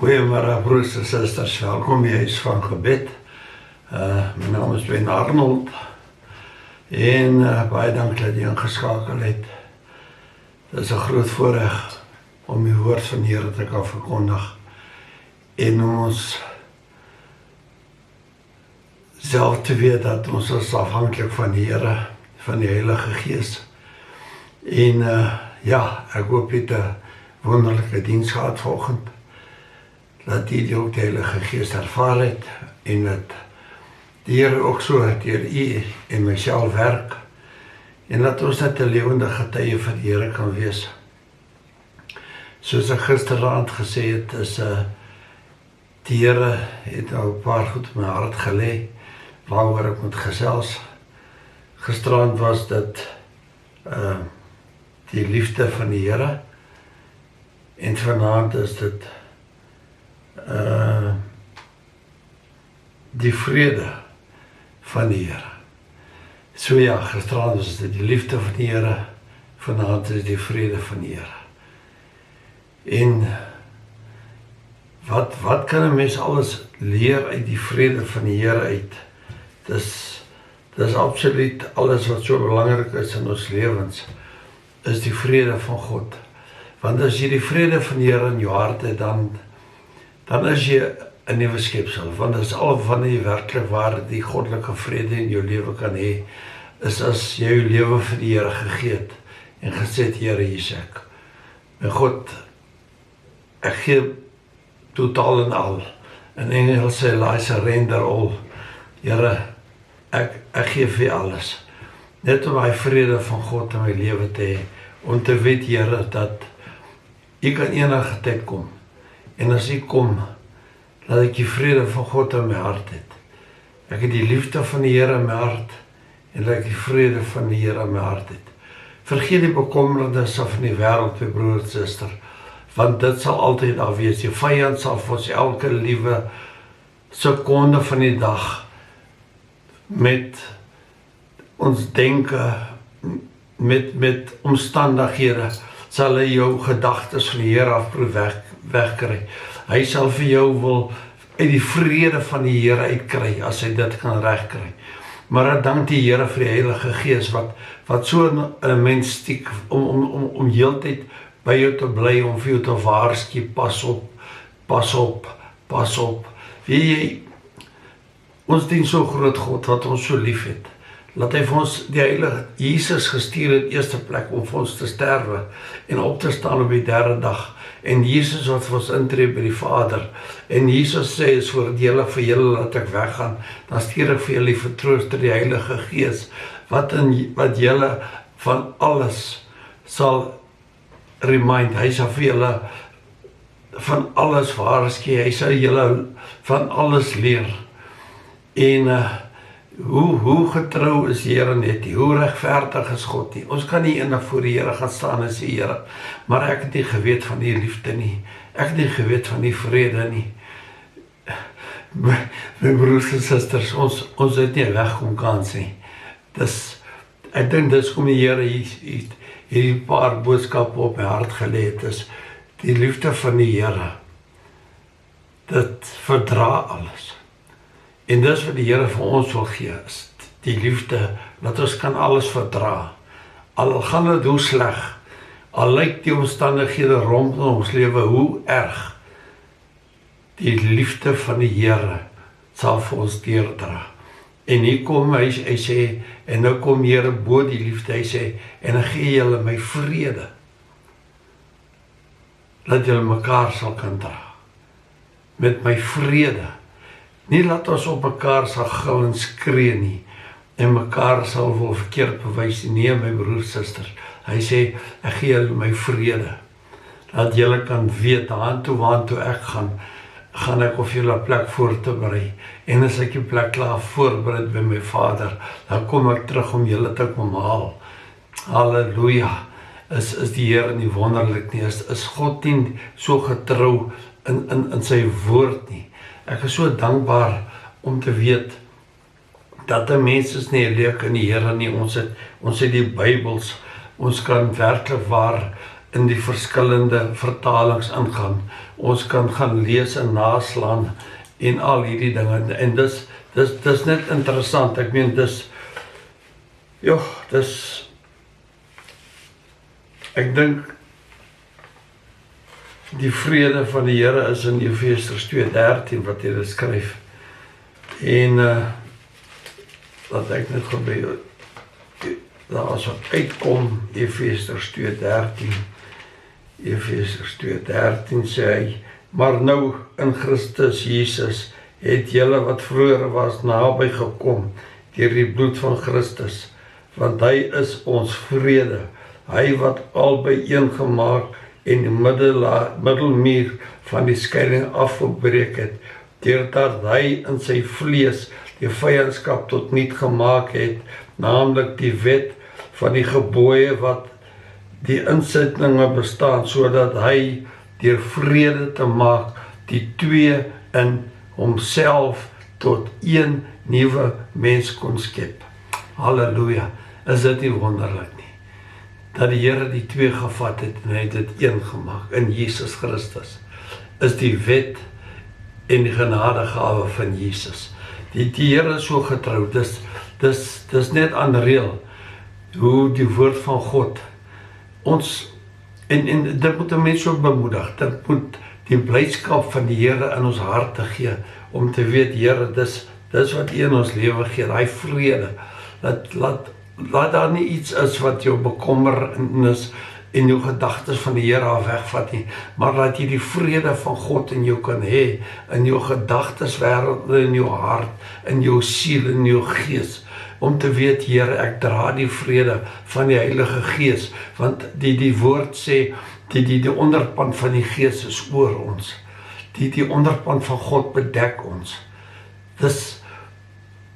Goeiemôre broers en susters, welkom by Huis van Gebed. My naam is Ben Arnold en baie dankie dat jy ingeskakel het. Dit is 'n groot voorreg om die woord van die Here te kan verkondig en om ons self te weet dat ons is afhanklik van die Here, van die Heilige Gees. En ek hoop jy het 'n wonderlike diens gehad vanoggend. Dat die ook die Heilige Gees ervaar het en dat die Here ook so deur u en myself werk en dat ons net 'n lewende getuie vir die Here kan wees. Soos ek gisteraand gesê het, is die Here het nou 'n paar goed in my hart gelê waaroor ek moet gesels. Gisteraand was dit die liefde van die Here en vanaand is dit die vrede van die Here. So ja, gisterand was dit die liefde van die Here, vanaand is die vrede van die Here. En wat kan 'n mens alles leer uit die vrede van die Here uit? Dis absoluut alles wat so belangrik is in ons lewens, is die vrede van God. Want as jy die vrede van die Here in jou hart het, dan is jy 'n nuwe skepsel, want dit is al van die werklik waar die goddelike vrede in jou lewe kan hê, is as jy jou lewe vir die Here gegee het en gesê het, Here, hier is ek. My God, ek gee totaal en al. In Engels sê I surrender all. Here, ek gee vir alles. Net om die vrede van God in my lewe te hê, om te weet, Here, dat U kan enige tyd kom. En as U kom, dat ek die vrede van God in my hart het. Ek het die liefde van die Here in my hart, en dat ek die vrede van die Here in my hart het. Vergeet die bekommernisse van die wêreld, my broer en suster, want dit sal altyd daar wees. Die vyand sal vir ons elke liewe sekonde van die dag met ons denke, met omstandighede, sal hy jou gedagtes van die Here af wegkry. Hy sal vir jou wil uit die vrede van die Here uitkry, as hy dit kan regkry. Maar ek dank die Here vir die Heilige Gees, wat so 'n mens stiek, om heeltyd by jou te bly, om vir jou te waarsku, pas op. Weet jy, ons dien so groot God, wat ons so lief het, laat hy vir ons die Heilige Jesus gestuur in eerste plek om vir ons te sterwe en op te staan op die derde dag. En Jesus wat vir ons intree by die Vader. En Jesus sê, is voordelig vir julle dat ek weggaan, dan stuur ek vir julle die vertrooster, die Heilige Gees, wat julle van alles sal remind. Hy sal vir julle van alles waarsku, hy sal julle van alles leer. En hoe getrou is die Here net nie, hoe regverdig is God nie. Ons kan nie eendag voor die Here gaan staan en sê, Here, maar ek het nie geweet van die liefde nie, ek het nie geweet van die vrede nie. My broers en susters, ons het nie wegkom kans nie. Ek dink dis kom die Here hierdie paar boodskappe op my hart gelê het, is die liefde van die Here. Dit verdra alles. En dis wat die Here vir ons wil gee, is die liefde, dat ons kan alles verdra. Al gaan dit hoe sleg, al lyk die omstandighede rondom ons lewe hoe erg, die liefde van die Here sal vir ons deurdra. En hier kom hy sê, en nou kom Here bo die liefde, hy sê, en ek gee julle my vrede, dat julle mekaar sal kan dra, met my vrede. Nie laat ons op mekaar sal gil en skree nie, en mekaar sal wil verkeerd bewys nie, my broers, susters. Hy sê, ek gee julle my vrede, dat julle kan weet, waantoe ek gaan ek of julle 'n plek voor te berei, en as ek die plek klaar voorberei by my Vader, dan kom ek terug om julle te kom haal. Halleluja, is die Here nie wonderlik nie, is God nie so getrou in sy woord nie. Ek is so dankbaar om te weet dat 'n mens is nie 'n leek in die Here nie. Ons het die Bybels, ons kan werklik waar in die verskillende vertalings ingaan. Ons kan gaan lees en naslaan en al hierdie dinge. En dis net interessant. Ek meen ek dink die vrede van die Here is in Efesiërs 2:13 wat hy dit skryf. En laat ek net gebeur. Daar as wat uitkom, Efesiërs 2:13. Efesiërs 2:13 sê hy, maar nou in Christus Jesus het julle wat vroeër was naby gekom deur die bloed van Christus, want hy is ons vrede, hy wat albei een gemaak en die middelmuur van die skeiding afgebreek het, deurdat hy in sy vlees die vyandskap tot niet gemaak het, naamlik die wet van die gebooie wat die insettinge bestaan, sodat hy deur vrede te maak die twee in homself tot een nuwe mens kon skep. Halleluja, is dit nie wonderlik nie? Dat die Here die twee gevat het en hy het dit een gemaak in Jesus Christus. Is die wet en die genadegawe van Jesus. Die Here is so getrou, dis net unreal, hoe die woord van God ons, en dit moet 'n mens ook bemoedig, dit moet die blydskap van die Here in ons harte gee, om te weet, Here, dis wat U in ons lewe gee, daai vrede, laat daar nie iets is wat jou bekommernis en jou gedagtes van die Here af wegvat nie, maar laat jy die vrede van God in jou kan hê, in jou gedagtes wêreld, in jou hart, in jou siel, in jou gees, om te weet, Here, ek dra die vrede van die Heilige Gees, want die woord sê, die onderpand van die Gees is oor ons, die onderpand van God bedek ons, dis,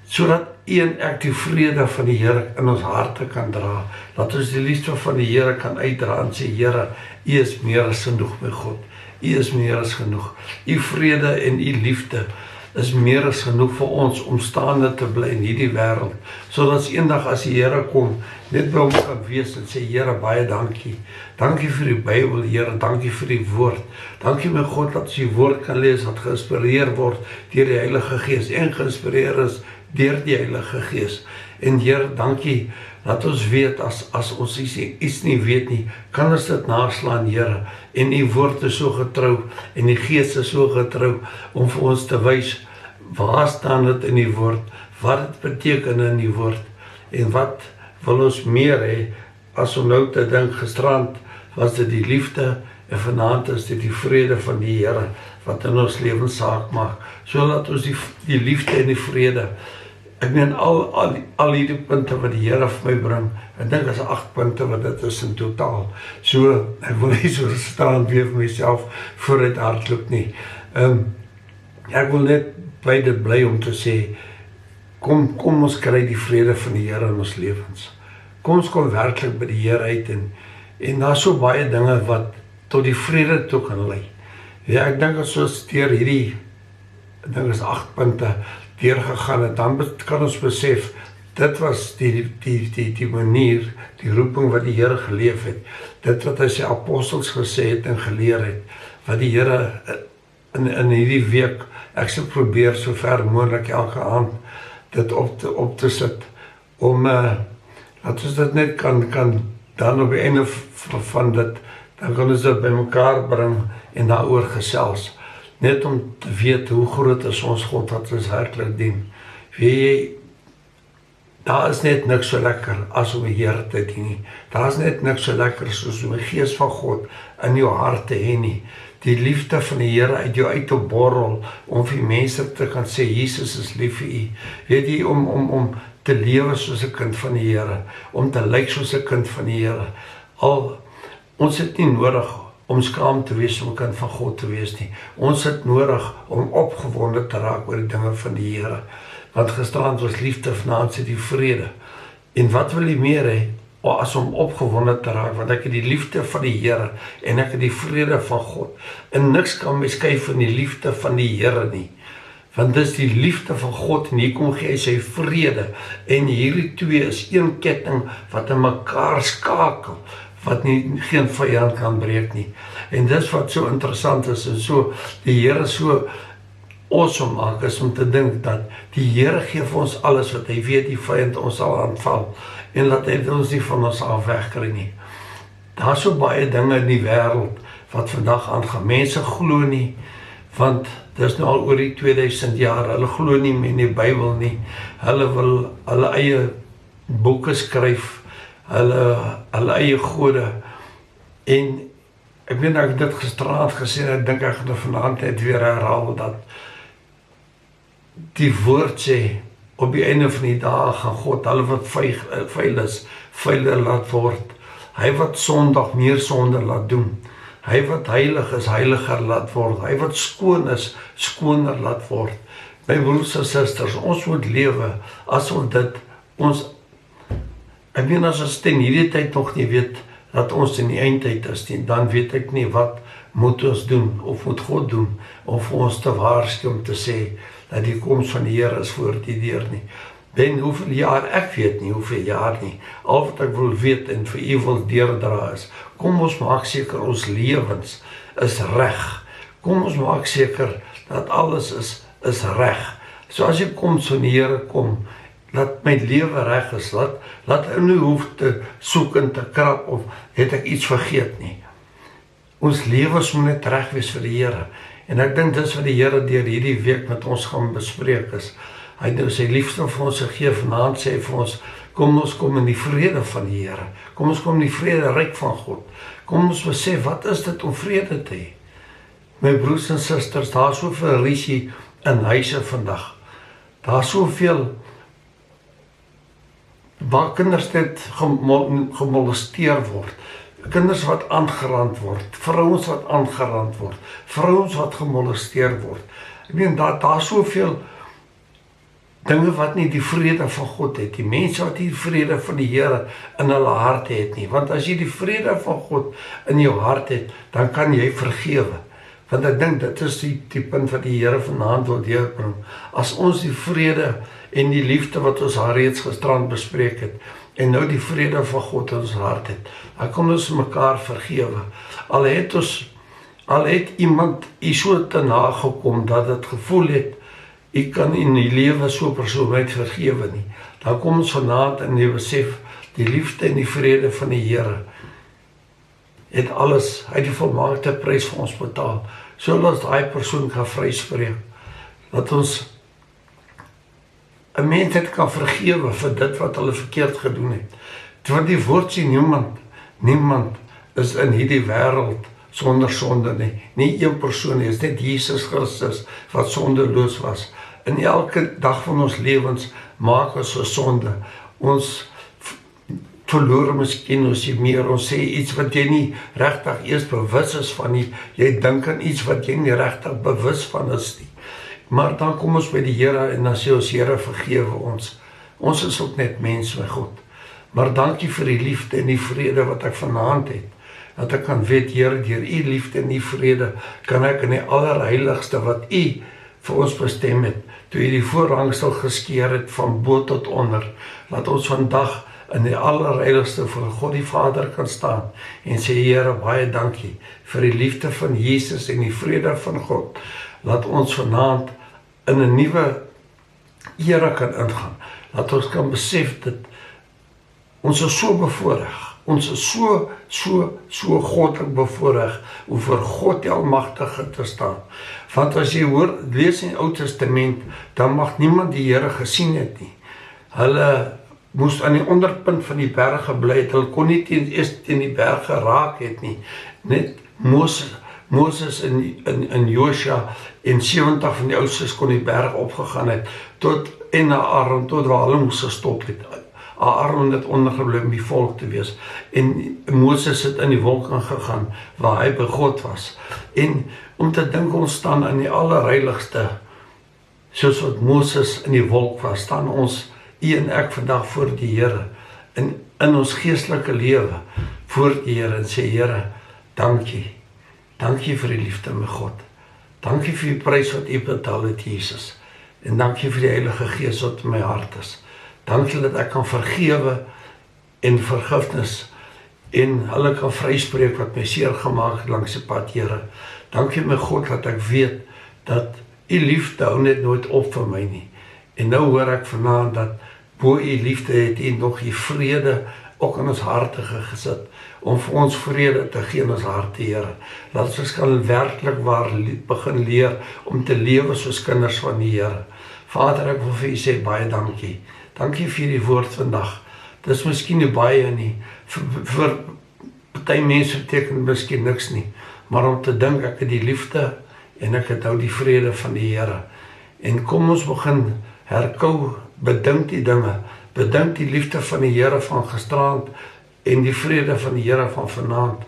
sodat en ek die vrede van die Here in ons harte kan dra, dat ons die liefde van die Here kan uitdra en sê, Here, U is meer as genoeg my God, U is meer as genoeg, U vrede en U liefde is meer as genoeg vir ons om staande te bly in hierdie wêreld, sodat eendag as die Here kom, net by hom kan wees en sê, Here, baie dankie, dankie vir die Bybel, Here, dankie vir die woord, dankie my God, dat ons die woord kan lees, wat geïnspireer word deur die Heilige Gees, en geïnspireer is deur die Heilige Gees, en Here, dankie, dat ons weet, as ons iets nie weet nie, kan ons dit naslaan, Here, en die woord is so getrou, en die Gees is so getrou, om vir ons te wys, waar staan dit in die woord, wat dit beteken in die woord, en wat wil ons meer hê, as om nou te dink, gisterand was dit die liefde, en vanaand is dit die vrede van die Here, wat in ons lewens saak maak, sodat ons die liefde en die vrede, ek meen al hierdie punte wat die Here vir my bring, ek dink as 8 punte wat dit is in totaal, so, ek wil nie so staan weer vir myself vooruit hardloop nie, ek wil net by dit bly om te sê, kom ons kry die vrede van die Here in ons lewens, kom ons kom werklik by die Here uit, en daar is so baie dinge wat tot die vrede toe kan lei, ja, ek dink as ons deur hierdie, ek dink as 8 punte, deurgegaan het, dan kan ons besef, dit was die manier, die roeping wat die Here geleef het, dit wat hy sy apostels gesê het en geleer het, wat die Here in hierdie week, ek sal probeer so ver moontlik elke aand dit op te sit, om dat ons dit net kan dan op die einde van dit, dan kan ons dit by mekaar bring en daaroor gesels, net om te weet hoe groot is ons God wat ons werklik dien. Weet jy, daar is net niks so lekker as om die Here te dien nie. Daar is net niks so lekker soos om die Gees van God in jou hart te hê nie. Die liefde van die Here uit jou uit te borrel, om vir mense te kan sê, Jesus is lief vir u. Weet jy, om te lewe soos 'n kind van die Here, om te lyk soos 'n kind van die Here. Ons het nie nodig om skaam te wees om 'n kind van God te wees nie. Ons het nodig om opgewonde te raak oor die dinge van die Here. Want gisterand was liefde, vanaand is die vrede. En wat wil jy meer hê, as om opgewonde te raak, want ek het die liefde van die Here, en ek het die vrede van God. En niks kan my skei van die liefde van die Here nie. Want dis die liefde van God, en hier kom gee hy sy vrede, en hierdie twee is een ketting, wat in mekaar skakel, wat geen vyand kan breek nie. En dis wat so interessant is, en so die Here so awesome maak, is om te dink dat die Here gee vir ons alles wat hy weet die vyand ons sal aanval, en laat hy ons nie van ons af wegkry nie. Daar is so baie dinge in die wêreld wat vandag aangaan. Mense glo nie, want dis nou al oor die 2000 jaar, hulle glo nie meer in die Bybel nie, hulle wil hulle eie boeke skryf, hulle eie gode, en ek weet ek het dit gisterand gesê, ek dink ek gaan dit vanaand net weer herhaal, dat die woord sê, op die einde van die dae gaan God, hulle wat vuil is, vuiler laat word, hy wat sondig meer sonde laat doen, hy wat heilig is, heiliger laat word, hy wat skoon is, skoner laat word. My broers en susters, ons moet lewe, as ons dit, ek meen as ons ten hierdie tyd nog nie weet, dat ons in die eindtyd is nie, dan weet ek nie wat moet ons doen, of moet God doen, of ons te waarsku om te sê, dat die koms van die Here is voor die deur nie. Ben hoeveel jaar, ek weet nie hoeveel jaar nie, al wat ek wil weet en vir u wil deurdra is, kom ons maak seker ons lewens is reg, kom ons maak seker dat alles is reg, so as die koms van die Here kom, dat my lewe reg is, laat ek nie hoef te soek en te krap, of het ek iets vergeet nie. Ons lewens moet net reg wees vir die Here, en ek dink dis wat die Here deur hierdie week met ons gaan bespreek is. Hy het nou sy liefde vir ons gegee, vanaand sê vir ons, kom ons kom in die vrede van die Here, kom ons kom in die vrede ryk van God, kom ons besef, wat is dit om vrede te hê? My broers en susters, daar is soveel rusie in huise vandag, daar is soveel, waar kinders net gemolesteer word, kinders wat aangerand word, vrouens wat aangerand word, vrouens wat gemolesteer word. Ek meen, daar is soveel dinge wat nie die vrede van God het, die mense wat die vrede van die Here in hulle hart het nie, want as jy die vrede van God in jou hart het, dan kan jy vergewe, want ek dink dit is die punt wat die Here vanaand wil deurbring, as ons die vrede en die liefde wat ons reeds gisterand bespreek het, en nou die vrede van God in ons hart het, dan kan ons mekaar vergewe, al het iemand so te nagekom, dat het gevoel het, jy kan in die lewe so persoon nooit vergewe nie, dan kom ons vanaand in die besef, die liefde en die vrede van die Here, het alles, hy het die volmaakte prys vir ons betaal, sodat daai persoon kan vryspreek, dat ons 'n mens het kan vergewe vir dit wat hulle verkeerd gedoen het. Want die woord sê niemand is in hierdie wêreld sonder sonde nie. Nie een persoon nie, is net Jesus Christus wat sondeloos was. In elke dag van ons lewens maak ons 'n sonde. Ons verloor miskien ons meer, ons sê iets wat jy nie regtig eers bewus is van nie. Jy dink aan iets wat jy nie regtig bewus van is nie. Maar dan kom ons by die Here en dan sê ons, Here, vergewe ons. Ons is ook net mens, my God. Maar dankie vir die liefde en die vrede wat ek vanaand het. Dat ek kan weet, Here, deur u liefde en die vrede kan ek in die allerheiligste wat u vir ons bestem het, toe u die voorhangsel geskeur het van bo tot onder, laat ons vandag in die allerheiligste voor God die Vader kan staan en sê, Here, baie dankie vir die liefde van Jesus en die vrede van God. Laat ons vanaand in 'n nuwe era kan ingaan. Laat ons kan besef dat ons is so bevoorreg. Ons is so goddelik bevoorreg om voor God die Almagtige te staan. Want as jy hoor, lees in die Ou Testament, dan mag niemand die Here gesien het nie. Hulle moes aan die onderpunt van die berge bly het. Hulle kon nie eers teen die berge raak het nie. Net Moses in Josua en 70 van die oudste kon die berg opgegaan het, en na Aaron, tot waar hulle moes gestop het. Aaron het ondergebly om die volk te wees, en Moses het in die wolk ingegaan, waar hy by God was. En om te dink ons staan in die allerheiligste, soos wat Moses in die wolk was, staan ons, u en ek vandag voor die Here, in ons geestelike lewe, voor die Here, en sê, Here, dankie. Dankie vir die liefde, my God. Dankie vir die prys wat u betaal het, Jesus. En dankie vir die Heilige Gees wat in my hart is. Dankie dat ek kan vergewe en vergifnis en hulle kan vryspreek wat my seer gemaak het langs die pad, Here. Dankie my God dat ek weet dat U liefde hou net nooit op vir my nie. En nou hoor ek vanaand dat bo U liefde het U nog U vrede ook in ons harte gesit, om vir ons vrede te gee in ons harte, Here. Laat ons kan werklik waar begin leer om te lewe soos kinders van die Here. Vader, ek wil vir U sê baie dankie. Dankie vir die woord vandag. Dis miskien nie baie nie, vir party mense beteken miskien niks nie, maar om te dink ek het die liefde en ek het nou die vrede van die Here. En kom ons begin herkou, bedink die dinge, bedink die liefde van die Here van gisterand en die vrede van die Here van vanaand.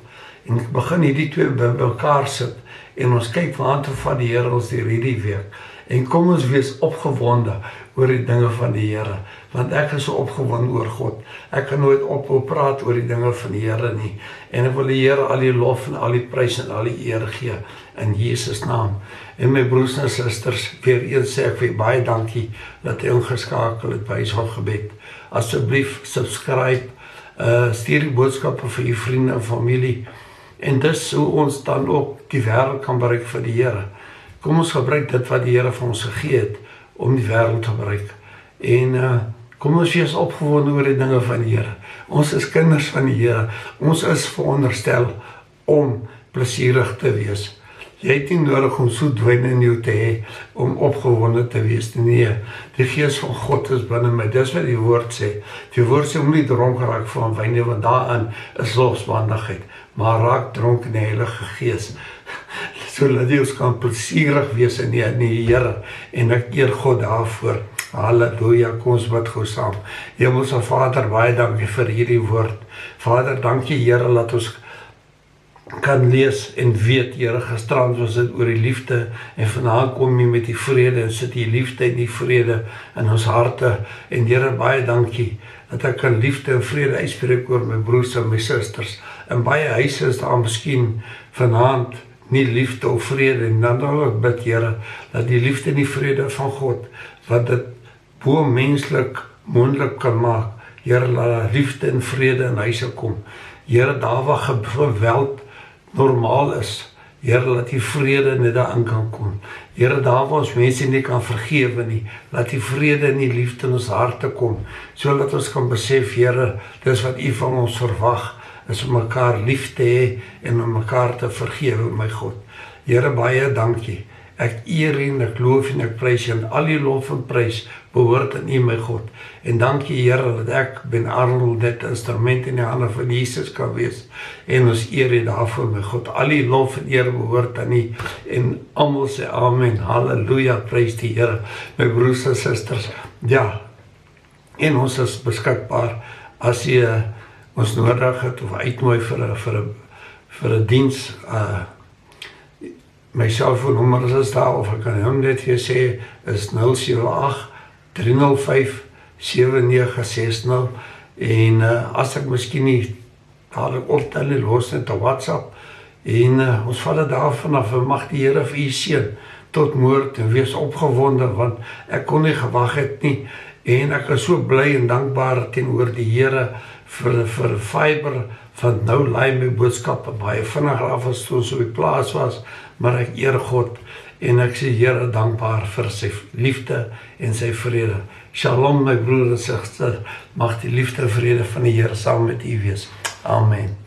En ek begin hierdie twee by mekaar sit en ons kyk waantoe van die Here ons deur hierdie week. En kom ons wees opgewonde oor die dinge van die Here, want ek is so opgewonde oor God. Ek kan nooit ophou praat oor die dinge van die Here nie. En ek wil die Here al die lof en al die prys en al die eer gee in Jesus naam. En my broers en susters, weer eens sê ek vir baie dankie dat jy ingeskakel het by Huis van Gebed. Asseblief subscribe, stuur die boodskappe vir u vriende en familie. En dis hoe ons dan ook die wêreld kan bereik vir die Here. Kom ons gebruik dit wat die Here vir ons gegee het om die wêreld te bereik. En kom ons wees opgewonde oor die dinge van die Here. Ons is kinders van die Here. Ons is veronderstel om plesierig te wees. Jy het nie nodig om so wyn in jou te hê om opgewonde te wees. Nee, die Gees van God is binne my. Dis wat die woord sê. Die woord sê om nie dronk raak van wyn nie, want daarin is losbandigheid. Maar raak dronk in die Heilige Gees. Sodat jy ons kan plesierig wees in die Here. En ek eer God daarvoor. Halleluja, kom ons bid gou saam. Hemelse Vader, baie dankie vir hierdie woord. Vader, dankie Here, dat ons kan lees en weet, Here, gisterand was dit oor die liefde en vanaand kom jy met die vrede en sit die liefde en die vrede in ons harte. En Here, baie dankie dat ek kan liefde en vrede uitspreek oor my broers en my susters. In baie huise is daar miskien vanaand nie liefde of vrede en dan wil ek bid, Here, dat die liefde en die vrede van God, wat dit bo menslik moontlik kan maak, Here, laat liefde en vrede in huise kom. Here, daar waar geweld normaal is, Here, laat die vrede net daarin kan kom. Here, daar waar ons mense nie kan vergewe nie, laat die vrede en die liefde in ons harte kom, sodat ons kan besef, Here, dis wat U van ons verwag, is om mekaar lief te hê en om mekaar te vergewe, my God. Here, baie dankie. Ek eer en ek loof en ek prys en al die lof en prys behoort aan U, my God. En dankie Here dat ek ben Arnold dit instrument in die hande van Jesus kan wees. En ons eer U daarvoor, my God. Al die lof en eer behoort aan U. En almal sê amen. Halleluja, prys die Here. My broers en susters, ja. En ons is beskikbaar as jy ons nodig het of uitnooi vir 'n diens. My selfoonnommer is daar, of ek kan hom net vir sê, is 078-305-7960. En as ek miskien nie dadelijk optel nie, los net op WhatsApp. En ons val dit daar vanaf, en mag die Here vir u seën tot moord en wees opgewonde, want ek kon nie gewag het nie. En ek is so bly en dankbaar teenoor die Here vir Fiber, want nou laai my boodskappe baie vinniger af as toe ons op die plaas was, maar ek eer God en ek sê Here dankbaar vir sy liefde en sy vrede. Shalom my broer en suster, mag die liefde en vrede van die Here saam met u wees. Amen.